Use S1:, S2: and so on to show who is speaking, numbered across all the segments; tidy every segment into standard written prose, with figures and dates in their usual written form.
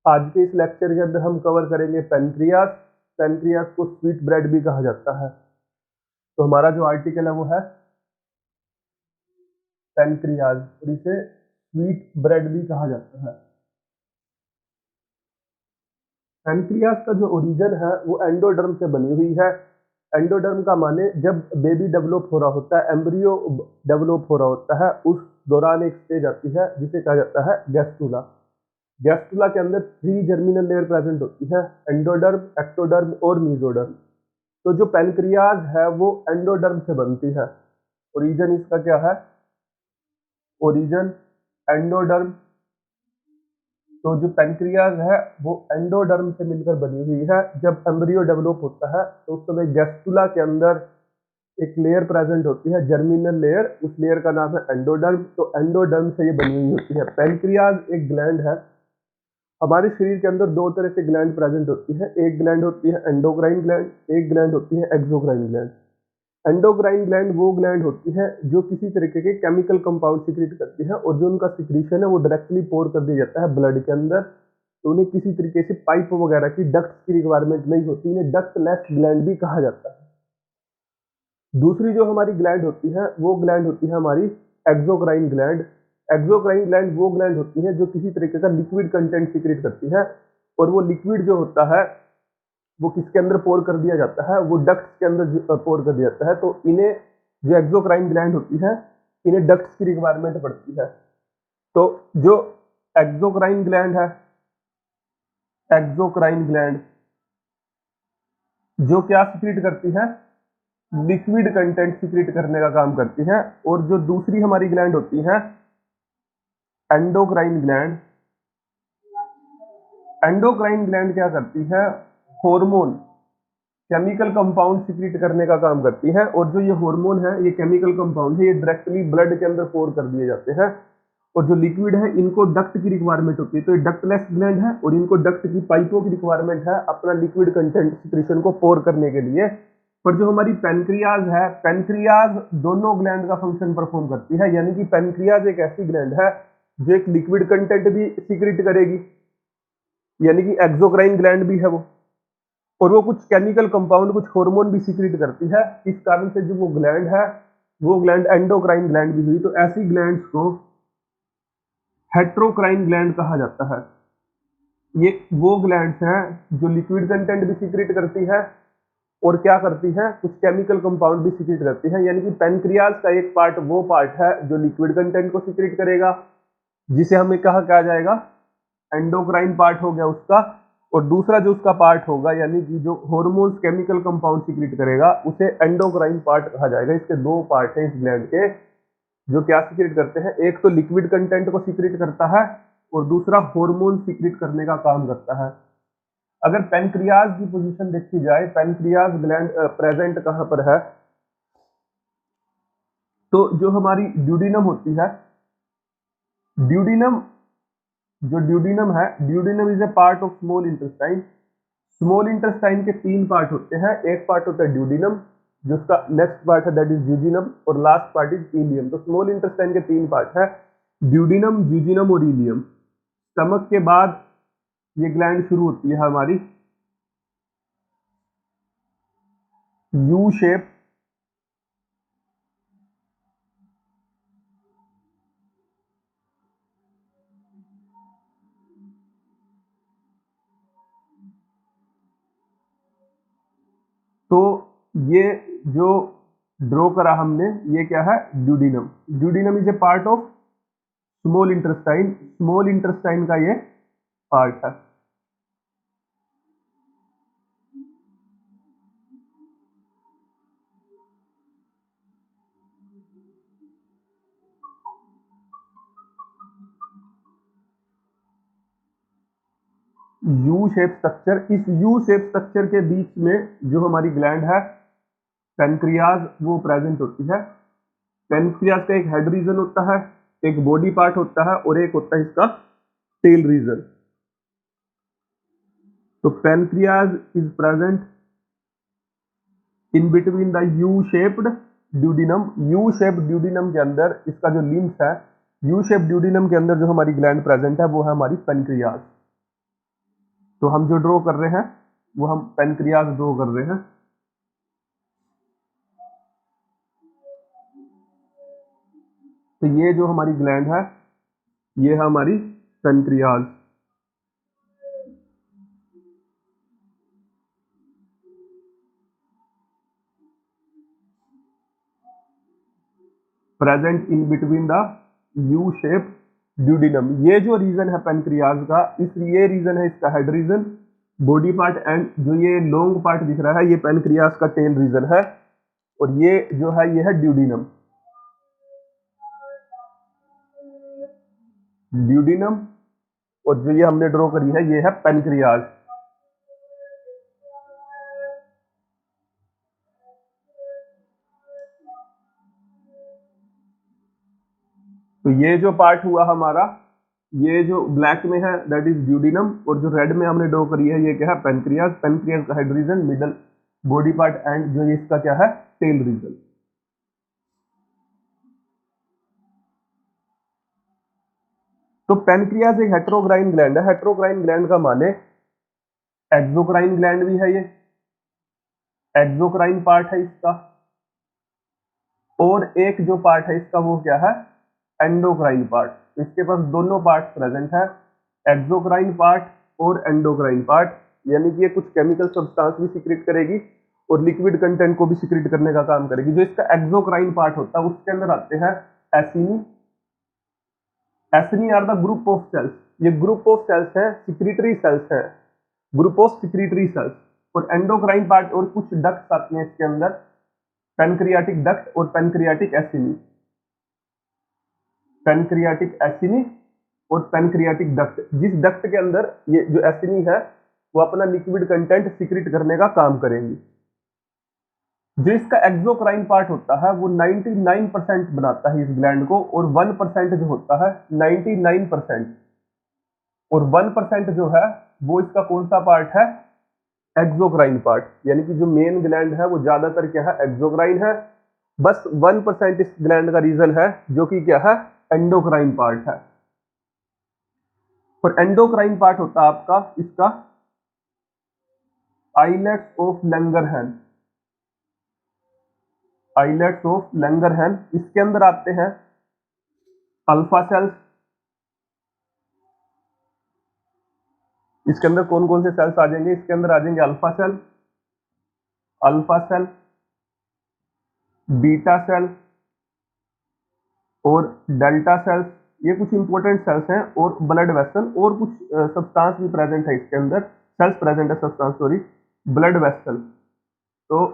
S1: आज के इस लेक्चर के अंदर हम कवर करेंगे पेनक्रियास। पेनक्रियास को स्वीट ब्रेड भी कहा जाता है। तो हमारा जो आर्टिकल है वो है पेनक्रियास, और इसे स्वीट ब्रेड भी कहा जाता है। पेनक्रियास का जो ओरिजिन है वो एंडोडर्म से बनी हुई है। एंडोडर्म का माने जब बेबी डेवलप हो रहा होता है, एम्ब्रियो डेवलप हो रहा होता है, उस दौरान एक स्टेज आती है जिसे कहा जाता है गैस्ट्रुला। गैस्ट्रुला के अंदर 3 जर्मिनल लेयर प्रेजेंट होती है, एंडोडर्म, एक्टोडर्म और मीजोडर्म। तो जो पेनक्रियाज है वो एंडोडर्म से बनती है। ओरिजिन इसका क्या है? Origin endoderm. तो जो पेनक्रियाज है वो एंडोडर्म से मिलकर बनी हुई है। जब एम्ब्रियो डेवलप होता है तो उस समय गैस्ट्रुला के अंदर एक लेयर प्रेजेंट होती है, जर्मिनल लेयर, उस लेयर का नाम है एंडोडर्म। तो एंडोडर्म से ये बनी हुई होती है। पेनक्रियाज एक ग्लैंड है। हमारे शरीर के अंदर 2 तरह से ग्लैंड प्रेजेंट होती है। एक ग्लैंड होती है एंडोक्राइन ग्लैंड, एक ग्लैंड होती है एक्सोक्राइन ग्लैंड। एंडोक्राइन ग्लैंड वो ग्लैंड होती है जो किसी तरीके के केमिकल कंपाउंड सिक्रीट करती है, और जो उनका सिक्रीशन है वो डायरेक्टली पोर कर दिया जाता है ब्लड के अंदर। तो उन्हें किसी तरीके से पाइप वगैरह की, डक्ट की रिक्वायरमेंट नहीं होती। इन्हें डक्टलेस ग्लैंड भी कहा जाता है। दूसरी जो हमारी ग्लैंड होती है वो ग्लैंड होती है हमारी एक्सोक्राइन ग्लैंड। एक्सोक्राइन ग्लैंड वो ग्लैंड होती है जो किसी तरीके का लिक्विड कंटेंट सिक्रीट करती है, और वो लिक्विड जो होता है वो किसके अंदर पोर कर दिया जाता है? वो डक्ट के अंदर पोर कर दिया जाता है। तो इन्हें, जो एक्सोक्राइन ग्लैंड होती है, इन्हें डक्ट की रिक्वायरमेंट पड़ती है। तो जो एक्सोक्राइन ग्लैंड है, एक्सोक्राइन ग्लैंड जो क्या सिक्रीट करती है? लिक्विड कंटेंट सिक्रीट करने का काम करती है। और जो दूसरी हमारी ग्लैंड होती है एंडोक्राइन ग्लैंड, एंडोक्राइन ग्लैंड क्या करती है? हार्मोन, केमिकल कंपाउंड सिक्रीट करने का काम करती है। और जो ये हार्मोन है, ये केमिकल कंपाउंड है, ये डायरेक्टली ब्लड के अंदर पोर कर दिए जाते हैं। और जो लिक्विड है इनको डक्ट की रिक्वायरमेंट होती है। तो ये डक्टलेस ग्लैंड है और इनको डक्ट की, पाइपों की रिक्वायरमेंट है अपना लिक्विड कंटेंट सिक्रीशन को पोर करने के लिए। पर जो हमारी पेनक्रियाज है, पेनक्रियाज दोनों ग्लैंड का फंक्शन परफॉर्म करती है। यानी कि पेनक्रियाज एक ऐसी ग्लैंड है जो एक लिक्विड कंटेंट भी सिक्रीट करेगी, यानी कि एक्सोक्राइन ग्लैंड भी है वो, और वो कुछ केमिकल कंपाउंड, कुछ हार्मोन भी सिक्रीट करती है। इस कारण से जो वो ग्लैंड है वो ग्लैंड एंडोक्राइन ग्लैंड भी हुई। तो ऐसी ग्लैंड्स को हेट्रोक्राइन ग्लैंड कहा जाता है। ये वो ग्लैंड्स हैं जो लिक्विड कंटेंट भी सिक्रीट करती है और क्या करती है? कुछ केमिकल कंपाउंड भी सिक्रीट करती है। यानी कि पेनक्रियाज का एक पार्ट वो पार्ट है जो लिक्विड कंटेंट को सिक्रीट करेगा, जिसे हमें कहा जाएगा एंडोक्राइन पार्ट हो गया उसका। और दूसरा जो उसका पार्ट होगा, यानी कि जो हार्मोन्स, केमिकल कंपाउंड सिक्रीट करेगा, उसे एंडोक्राइन पार्ट कहा जाएगा। इसके 2 पार्ट हैं इस ग्लैंड के जो क्या सिक्रीट करते हैं। एक तो लिक्विड कंटेंट को सिक्रीट करता है और दूसरा हार्मोन सिक्रीट करने का काम करता है। अगर पेनक्रियाज की पोजीशन देखी जाए, पेनक्रियाज ग्लैंड प्रेजेंट कहां पर है? तो जो हमारी ड्यूडिनम होती है, ड्यूडिनम, जो ड्यूडिनम है, duodenum is a part of small intestine. Small intestine के 3 पार्ट होते हैं। एक पार्ट होता है ड्यूडिनम, जिसका नेक्स्ट पार्ट है दैट इज ड्यूजिनम, और लास्ट पार्ट इज इलियम। तो स्मॉल इंटेस्टाइन के 3 पार्ट है, ड्यूडिनम, ड्यूजिनम और इलियम। स्टमक के बाद ये ग्लैंड शुरू होती है हमारी यू शेप, तो ये जो ड्रॉ करा हमने, ये क्या है? Duodenum. Duodenum is a part of small intestine. Small intestine का ये पार्ट है। यू शेप स्ट्रक्चर, इस यू शेप स्ट्रक्चर के बीच में जो हमारी ग्लैंड है पेनक्रियाज, वो प्रेजेंट होती है। पेनक्रियाज का एक हेड रीजन होता है, एक बॉडी पार्ट होता है, और एक होता है इसका टेल रीजन। तो pancreas is present in between the U shaped duodenum. U shape duodenum के अंदर इसका जो लिम्स है, यू शेप ड्यूडिनम के अंदर जो हमारी ग्लैंड प्रेजेंट है वो है हमारी पेनक्रियाज। तो हम जो ड्रॉ कर रहे हैं वो हम पेनक्रियाज ड्रॉ कर रहे हैं। तो ये जो हमारी ग्लैंड है ये है हमारी pancreas. Present in between the U shape duodenum. ये जो रीजन है पेनक्रियाज का, ये रीजन है इसका head region, body part, and जो ये लॉन्ग पार्ट दिख रहा है ये पेनक्रियाज का टेल रीजन है, और ये जो है ये है ड्यूडिनम। ड्यूडिनम, और जो ये हमने ड्रॉ करी है ये है पेनक्रियाज। तो ये जो पार्ट हुआ हमारा, ये जो ब्लैक में है दैट इज ड्यूडिनम, और जो रेड में हमने ड्रॉ करी है ये क्या है पेनक्रियाज। पेनक्रियाज का head region, middle body part, and जो ये इसका क्या है टेल रीजन। तो पेनक्रियाज एक हेट्रोक्राइन ग्लैंड है। हेट्रोक्राइन ग्लैंड का माने एक्सोक्राइन ग्लैंड भी है, ये एक्सोक्राइन पार्ट है इसका, और एक जो पार्ट है इसका वो क्या है एंडोक्राइन पार्ट। तो इसके पास दोनों पार्ट प्रेजेंट है, एक्सोक्राइन पार्ट और एंडोक्राइन पार्ट, यानी कि ये कुछ केमिकल सब्सटेंस भी सीक्रेट करेगी और लिक्विड कंटेंट को भी सीक्रेट करने का काम करेगी। जो इसका एक्सोक्राइन पार्ट होता है उसके अंदर आते हैं acini. Acini are the group of cells, ये ग्रुप ऑफ सेल्स है, सिक्रेटरी सेल्स है, ग्रुप ऑफ सिक्रेटरी सेल्स। और एंडोक्राइन पार्ट और कुछ डक्ट्स आते हैं इसके अंदर, पेनक्रियाटिक डक्ट और पेनक्रियाटिक एसिनी। पेनक्रियाटिक एसिनी और पेनक्रियाटिक डक्ट, जिस डक्ट के अंदर ये जो एसिनी है वो अपना लिक्विड कंटेंट सीक्रेट करने का काम करेंगी। जो इसका एक्सोक्राइन पार्ट होता है वो 99% बनाता है इस ग्लैंड को, और 1% जो होता है 99%, और 1% जो है वो इसका कौन सा पार्ट है एक्सोक्राइन पार्ट। यानी कि जो मेन ग्लैंड है वो ज्यादातर क्या है एक्सोक्राइन है, बस 1% इस ग्लैंड का रीजन है जो कि क्या है एंडोक्राइन पार्ट है। और एंडोक्राइन पार्ट होता है आपका इसका islets of Langerhans. Islets of Langerhans, इसके अंदर आते हैं अल्फा सेल्स। इसके अंदर कौन कौन से सेल्स आ जाएंगे, इसके अंदर आ जाएंगे alpha cell, alpha cell, beta cell और डेल्टा सेल्स। ये कुछ इंपॉर्टेंट सेल्स हैं, और ब्लड वेसल, और कुछ सब्सटेंस भी प्रेजेंट है इसके अंदर, सेल्स प्रेजेंट है, सब्सटेंस सॉरी, ब्लड वेसल। तो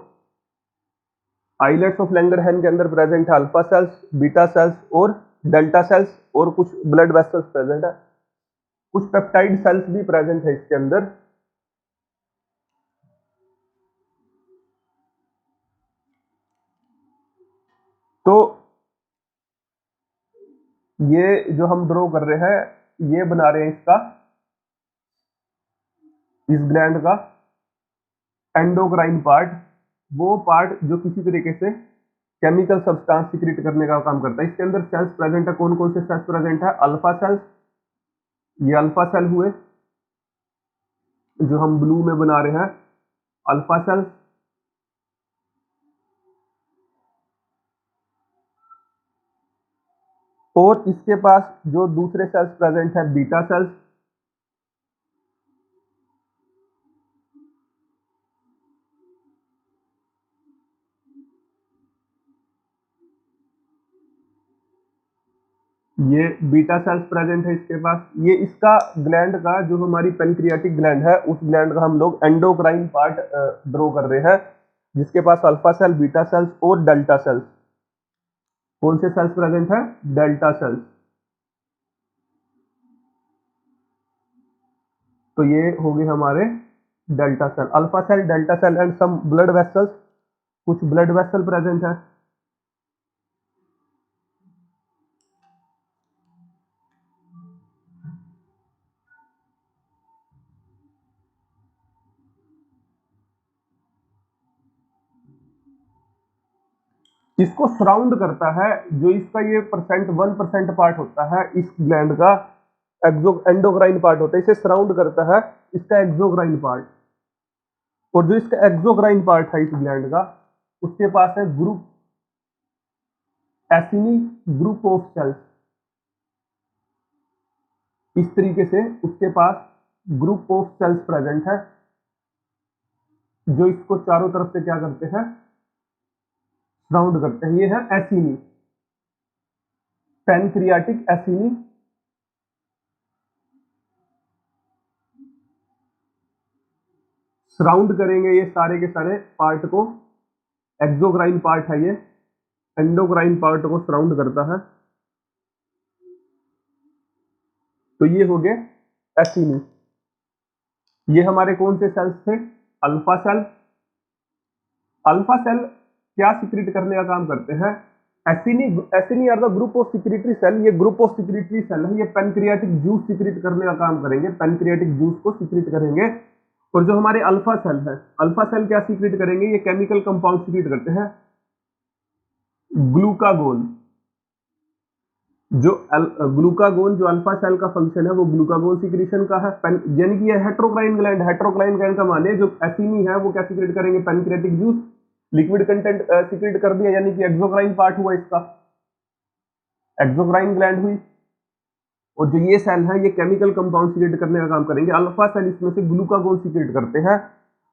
S1: आइलेट्स ऑफ लैंगरहैंस के अंदर प्रेजेंट है अल्फा सेल्स, बीटा सेल्स और डेल्टा सेल्स, और कुछ ब्लड वेसल्स प्रेजेंट है, कुछ पेप्टाइड सेल्स भी प्रेजेंट है इसके अंदर। तो ये जो हम ड्रॉ कर रहे हैं ये बना रहे हैं इसका, इस ग्लैंड का एंडोक्राइन पार्ट, वो पार्ट जो किसी तरीके से केमिकल सब्सटेंस सीक्रेट करने का काम करता है। इसके अंदर सेल्स प्रेजेंट है, कौन कौन से सेल्स प्रेजेंट है, अल्फा सेल्स, ये अल्फा सेल हुए जो हम ब्लू में बना रहे हैं, अल्फा सेल्स, और इसके पास जो दूसरे सेल्स प्रेजेंट है बीटा सेल्स। ये बीटा सेल्स प्रेजेंट है इसके पास। ये इसका ग्लैंड का जो हमारी पेनक्रियाटिक ग्लैंड है उस ग्लैंड का हम लोग एंडोक्राइन पार्ट ड्रॉ कर रहे हैं, जिसके पास अल्फा सेल, बीटा सेल्स और डेल्टा सेल्स। कौन से सेल्स प्रेजेंट है, डेल्टा सेल्स। तो ये हो गए हमारे delta cell, alpha cell, delta cell and some blood vessels, कुछ ब्लड वेसल प्रेजेंट है। इसको सराउंड करता है जो इसका ये परसेंट 1% पार्ट होता है इस ग्लैंड का, एंडोक्राइन पार्ट होता है, इसे सराउंड करता है इसका एक्सोक्राइन पार्ट। और जो इसका एक्सोक्राइन पार्ट है इस ग्लैंड का, उसके पास है group acini group of cells. इस तरीके से उसके पास ग्रुप ऑफ सेल्स प्रेजेंट है जो इसको चारों तरफ से क्या करते हैं, सराउंड करते हैं। ये है एसिनी, पैनक्रियाटिक एसिनी। सराउंड करेंगे ये सारे के सारे पार्ट को। एक्सोक्राइन पार्ट है ये, एंडोक्राइन पार्ट को सराउंड करता है। तो ये हो गए एसिनी। ये हमारे कौन से सेल्स थे, अल्फा सेल। अल्फा सेल क्या सिक्रीट करने का काम करते हैं, acini. Acini are the group of secretory cell. ये ग्रुप ऑफ सिक्रीटरी सेल है, ये पैनक्रियाटिक जूस सिक्रीट करने का काम करेंगे, पैनक्रियाटिक जूस को सिक्रीट करेंगे। और जो हमारे अल्फा सेल है, अल्फा सेल क्या सिक्रीट करेंगे, ये केमिकल कंपाउंड सिक्रीट करते हैं, ग्लूकागोन। जो ग्लूकागोन जो अल्फा सेल का फंक्शन है वो ग्लूकागोन सिक्रीशन का है। यानी कि ये हेट्रोक्राइन ग्लैंड, हेट्रोक्राइन ग्लैंड का माने जो एसिनी है वो क्या सिक्रीट करेंगे, pancreatic juice. Liquid content secrete कर दिया, यानी कि एक्सोक्राइन पार्ट हुआ इसका, एक्सोक्राइन ग्लैंड हुई। और जो ये सेल है ये केमिकल कंपाउंड सिक्रीट करने का काम करेंगे। अल्फा सेल इसमें से ग्लूकागोन सिक्रीट करते हैं।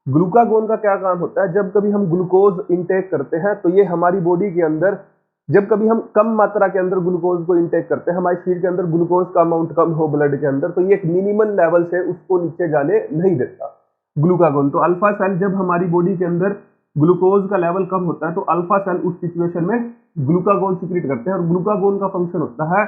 S1: ग्लूकागोन का क्या काम होता है, जब कभी हम ग्लूकोज इंटेक करते हैं तो ये हमारी बॉडी के अंदर, जब कभी हम कम मात्रा के अंदर ग्लूकोज को इंटेक करते हैं, हमारे शरीर के अंदर ग्लूकोज का अमाउंट कम हो ब्लड के अंदर, तो ये एक मिनिमम लेवल से उसको नीचे जाने नहीं देता ग्लूकागोन। तो अल्फा सेल जब हमारी बॉडी के अंदर ग्लूकोज का लेवल कम होता है तो अल्फा सेल उस सिचुएशन में ग्लूकागोन सिक्रीट करते हैं। और ग्लूकागोन का फंक्शन होता है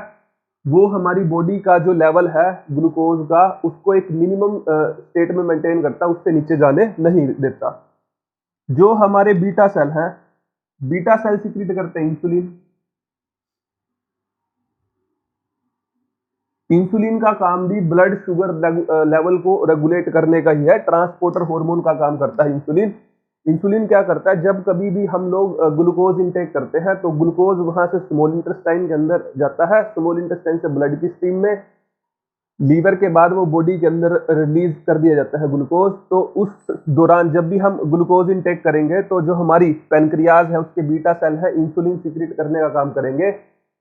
S1: वो हमारी बॉडी का जो लेवल है ग्लूकोज का उसको एक मिनिमम स्टेट में मेंटेन करता है, उससे नीचे जाने नहीं देता। जो हमारे बीटा सेल है, बीटा सेल सिक्रीट करते हैं इंसुलिन। इंसुलिन का काम भी ब्लड शुगर लेवल को रेगुलेट करने का ही है, ट्रांसपोर्टर हार्मोन का काम करता है इंसुलिन। इंसुलिन क्या करता है, जब कभी भी हम लोग ग्लूकोज इंटेक करते हैं तो ग्लूकोज वहां से स्मॉल इंटेस्टाइन के अंदर जाता है, स्मॉल इंटेस्टाइन से ब्लड की स्ट्रीम में, लीवर के बाद वो बॉडी के अंदर रिलीज कर दिया जाता है ग्लूकोज। तो उस दौरान जब भी हम ग्लूकोज इंटेक करेंगे तो जो हमारी पैनक्रियाज है उसके बीटा सेल है इंसुलिन सिक्रीट करने का काम करेंगे।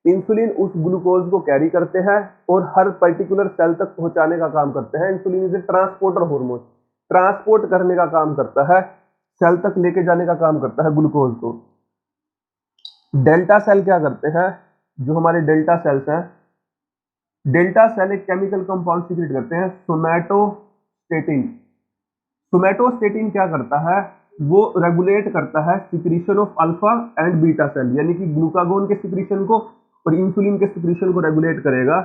S1: इंसुलिन उस ग्लूकोज को कैरी करते हैं और हर पर्टिकुलर सेल तक पहुंचाने का काम करते हैं। Insulin is a transporter hormone, transport करने का काम करता है, सेल तक लेके जाने का काम करता है ग्लूकोज को। डेल्टा सेल क्या करते हैं, जो हमारे डेल्टा सेल्स हैं, डेल्टा सेल एक केमिकल कंपाउंड सिक्रीट करते हैं, सोमैटोस्टेटिन। सोमैटोस्टेटिन क्या करता है, वो रेगुलेट करता है secretion of alpha and beta cell, यानी कि ग्लूकागोन के सिक्रीशन को और इंसुलिन के सिक्रीशन को रेगुलेट करेगा।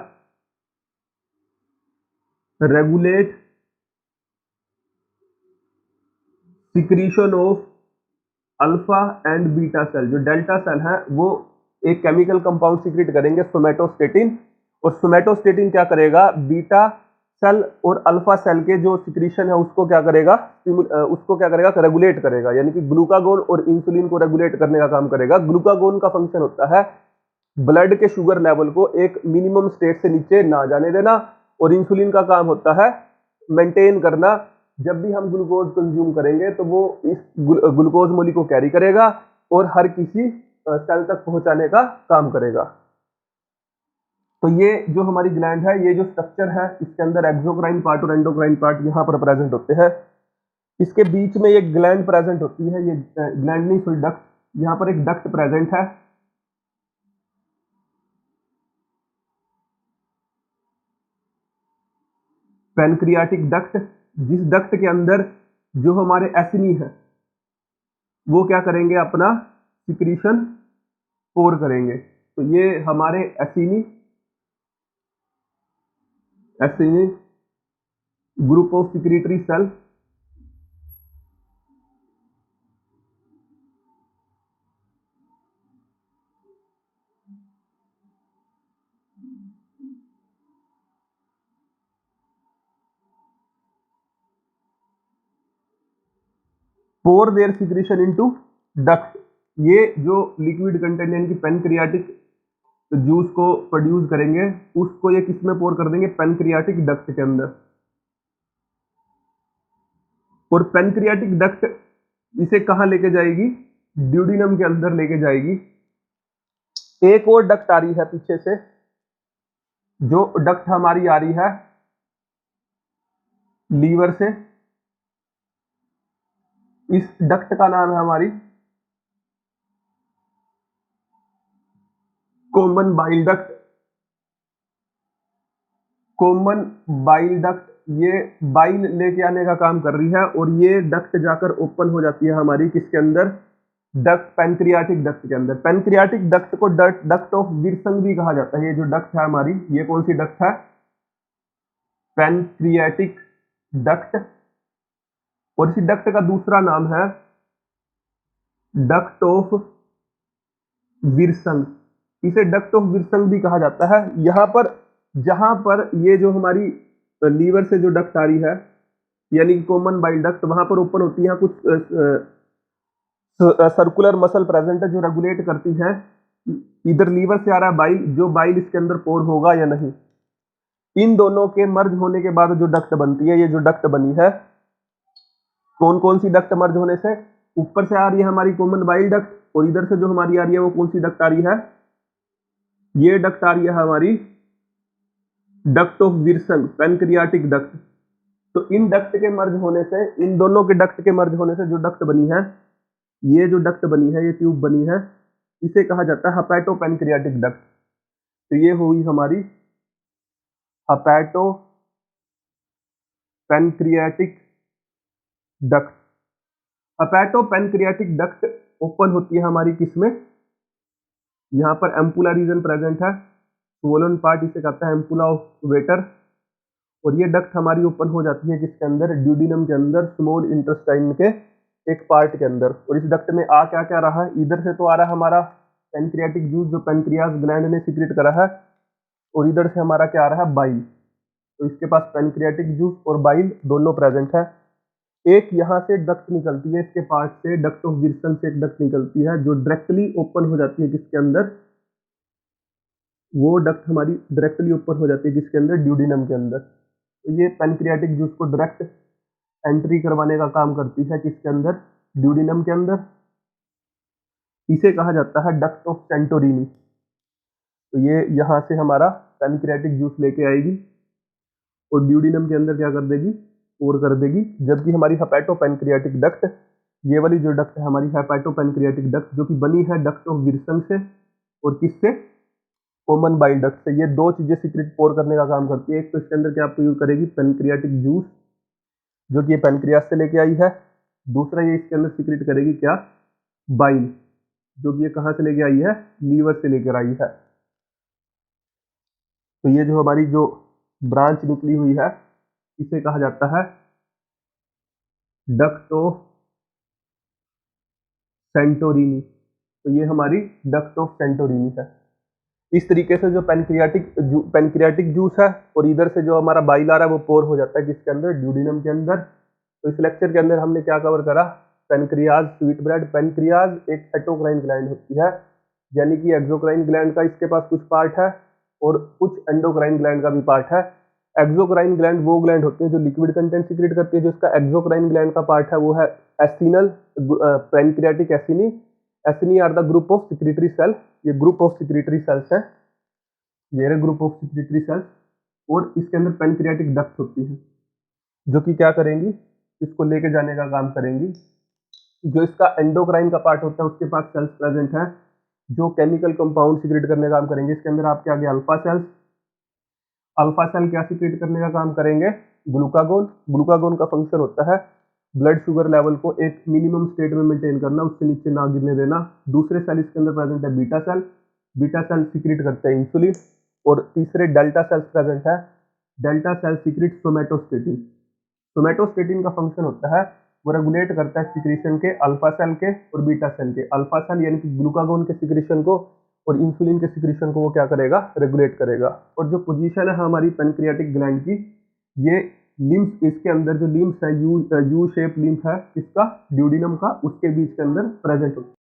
S1: Regulate secretion of alpha and beta cell. जो डेल्टा सेल है वो एक केमिकल कंपाउंड सिक्रीट करेंगे सोमैटोस्टेटिन, और सोमैटोस्टेटिन क्या करेगा, बीटा सेल और अल्फा सेल के जो सिक्रीशन है उसको क्या करेगा, उसको क्या करेगा, रेगुलेट करेगा, यानी कि ग्लूकागोन और इंसुलिन को रेगुलेट करने का काम करेगा। ग्लूकागोन का फंक्शन होता है ब्लड के शुगर लेवल को एक मिनिमम स्टेट से नीचे ना जाने देना, और इंसुलिन का काम होता है मेंटेन करना। जब भी हम ग्लूकोज कंज्यूम करेंगे तो वो इस ग्लूकोज मोली को कैरी करेगा और हर किसी सेल तक पहुंचाने का काम करेगा। तो ये जो हमारी ग्लैंड है, ये जो स्ट्रक्चर है, इसके अंदर एक्सोक्राइन पार्ट और एंडोक्राइन पार्ट यहाँ पर प्रेजेंट होते हैं। इसके बीच में एक ग्लैंड प्रेजेंट होती है, ये ग्लैंड नहीं सॉरी डक्ट, यहाँ पर एक डक्ट प्रेजेंट है। पैनक्रियाटिक डक्ट, जिस डक्ट के अंदर जो हमारे एसिनी है वो क्या करेंगे, अपना सिक्रीशन पोर करेंगे। तो ये हमारे acini, acini group of secretory cell, pour their secretion into duct. ये जो लिक्विड कंटेंट यानी कि पैनक्रियाटिक तो जूस को प्रोड्यूस करेंगे, उसको ये किस में पोर कर देंगे, पैनक्रियाटिक डक्ट के अंदर। और पैनक्रियाटिक डक्ट इसे कहां लेके जाएगी, ड्यूडिनम के अंदर लेके जाएगी। एक और डक्ट आ रही है पीछे से, जो डक्ट हमारी आ रही है लीवर से। इस डक्ट का नाम है हमारी common bile duct. Common bile duct ये बाइल लेके आने का काम कर रही है, और ये डक्ट जाकर ओपन हो जाती है हमारी किसके अंदर, डक्ट, पैनक्रियाटिक डक्ट के अंदर। पैनक्रियाटिक डक्ट को डक्ट ऑफ विल्सन भी कहा जाता है। ये जो डक्ट है हमारी, ये कौन सी डक्ट है, पैनक्रियाटिक डक्ट। और इसी डक्ट का दूसरा नाम है डक्ट ऑफ विल्सन। इसे डक्ट ऑफ विल्सन भी कहा जाता है। यहां पर जहां पर ये जो हमारी लीवर से जो डक्ट आ रही है, यानी कि कॉमन बाइल डक्ट, वहां पर ओपन होती है, कुछ सर्कुलर मसल प्रेजेंट है जो रेगुलेट करती है इधर लीवर से आ रहा है बाइल, जो बाइल इसके अंदर पोर होगा या नहीं। इन दोनों के मर्ज होने के बाद जो डक्ट बनती है, ये जो डक्ट बनी है, कौन कौन सी डक्ट मर्ज होने से, ऊपर से आ रही है हमारी कॉमन बाइल डक्ट, और इधर से जो हमारी आ रही है वो कौन सी डक्ट आ रही है, ये डक्ट आ रही है हमारी duct of Wilson, pancreatic duct. तो इन डक्ट के मर्ज होने से, इन दोनों के डक्ट के मर्ज होने से जो डक्ट बनी है, ये जो डक्ट बनी है, ये ट्यूब बनी है, इसे कहा जाता है हेपेटो पैनक्रियाटिक डक्ट। तो ये हुई हमारी hepato pancreatic duct. Hepato pancreatic duct open होती है हमारी किसमें, यहां पर एम्पुला रीजन प्रेजेंट है, स्वोलन पार्ट इसे कहता है एम्पुला ऑफ वेटर। और ये डक्ट हमारी ओपन हो जाती है किसके अंदर, ड्यूडिनम के अंदर, स्मॉल इंटेस्टाइन के एक पार्ट के अंदर। और इस डक्ट में आ क्या क्या रहा है, इधर से तो आ रहा है हमारा पैनक्रियाटिक जूस जो पैनक्रियास ग्लैंड ने सीक्रेट करा है, और इधर से हमारा क्या आ रहा है, बाइल। तो इसके पास पैनक्रियाटिक जूस और बाइल दोनों प्रेजेंट है। एक यहां से डक्ट निकलती है इसके पार्ट से, डक्ट ऑफ विल्सन से एक डक्ट निकलती है जो डायरेक्टली ओपन हो जाती है किसके अंदर, वो डक्ट हमारी डायरेक्टली ओपन हो जाती है किसके अंदर, ड्यूडिनम के अंदर। तो ये पैनक्रियाटिक जूस को डायरेक्ट एंट्री करवाने का काम करती है किसके अंदर, ड्यूडिनम के अंदर। इसे कहा जाता है डक्ट ऑफ सेंटोरिनी। तो ये यहां से हमारा पैनक्रियाटिक जूस लेके आएगी और ड्यूडिनम के अंदर क्या कर देगी, पोर कर देगी। जबकि हमारी हेपेटो पैनक्रियाटिक डक्ट, ये वाली जो डक्ट है हमारी हेपेटो पैनक्रियाटिक डक्ट, जो कि बनी है डक्ट ऑफ विल्सन से और किससे, कॉमन बाइल डक्ट से। ये दो चीजें सीक्रेट पोर करने का काम करती है। एक तो इसके अंदर क्या यूज करेगी, पैनक्रियाटिक जूस, जो कि ये पैनक्रियास से लेके आई है। दूसरा ये इसके अंदर सीक्रेट करेगी क्या, बाइल, जो कि ये कहां से लेके आई है, लीवर से लेकर आई है। तो ये जो हमारी जो ब्रांच निकली हुई है, इसे कहा जाता है डक्ट ऑफ सेंटोरिनी। तो ये हमारी डक्ट ऑफ सेंटोरिनी है। इस तरीके से जो पैनक्रियाटिक जूस है, और इधर से जो हमारा बाइल आ रहा है वो पोर हो जाता है किसके अंदर, ड्यूडिनम के अंदर। तो इस लेक्चर के अंदर हमने क्या कवर करा, पैनक्रियाज, स्वीट ब्रेड। पैनक्रियाज एक हेटोक्राइन ग्लैंड होती है, यानी कि एक्सोक्राइन ग्लैंड का इसके पास कुछ पार्ट है और कुछ एंडोक्राइन ग्लैंड का भी पार्ट है। एक्सोक्राइन ग्लैंड वो ग्लैंड होते हैं जो लिक्विड कंटेंट सीक्रेट करती है। जो इसका एक्सोक्राइन ग्लैंड का पार्ट है वो है acinar, pancreatic acini. Acini are the group of secretory cell. ये ग्रुप ऑफ सिक्रेटरी सेल्स है, ये ग्रुप ऑफ सिक्रेटरी सेल्स। और इसके अंदर पैनक्रियाटिक डक्ट होती है, जो कि क्या करेंगी, इसको लेके जाने का काम करेंगी। जो इसका एंडोक्राइन का पार्ट होता है उसके पास सेल्स प्रेजेंट है जो केमिकल कंपाउंड सीक्रेट करने का काम करेंगे। इसके अंदर आपके आगे अल्फा सेल्स, अल्फा सेल क्या सीक्रेट करने का काम करेंगे, ग्लूकागोन। ग्लूकागोन का फंक्शन होता है ब्लड शुगर लेवल को एक मिनिमम स्टेट में मेंटेन करना, उससे नीचे ना गिरने देना। दूसरे सेल इसके अंदर प्रेजेंट है beta cell. Beta cell secrete करते हैं इंसुलिन। और तीसरे डेल्टा सेल्स प्रेजेंट है, delta cell secrete somatostatin. Somatostatin का फंक्शन होता है वो रेगुलेट करता है सिक्रीशन के अल्फा सेल के और बीटा सेल के। अल्फा सेल यानी कि ग्लूकागोन के सिक्रीशन को और इंसुलिन के सिक्रीशन को वो क्या करेगा, रेगुलेट करेगा। और जो पोजीशन है हमारी पैनक्रियाटिक ग्लैंड की, ये लिम्फ, इसके अंदर जो लिम्फ है, यू शेप लिम्फ है इसका, ड्यूडिनम का, उसके बीच के अंदर प्रेजेंट होती है।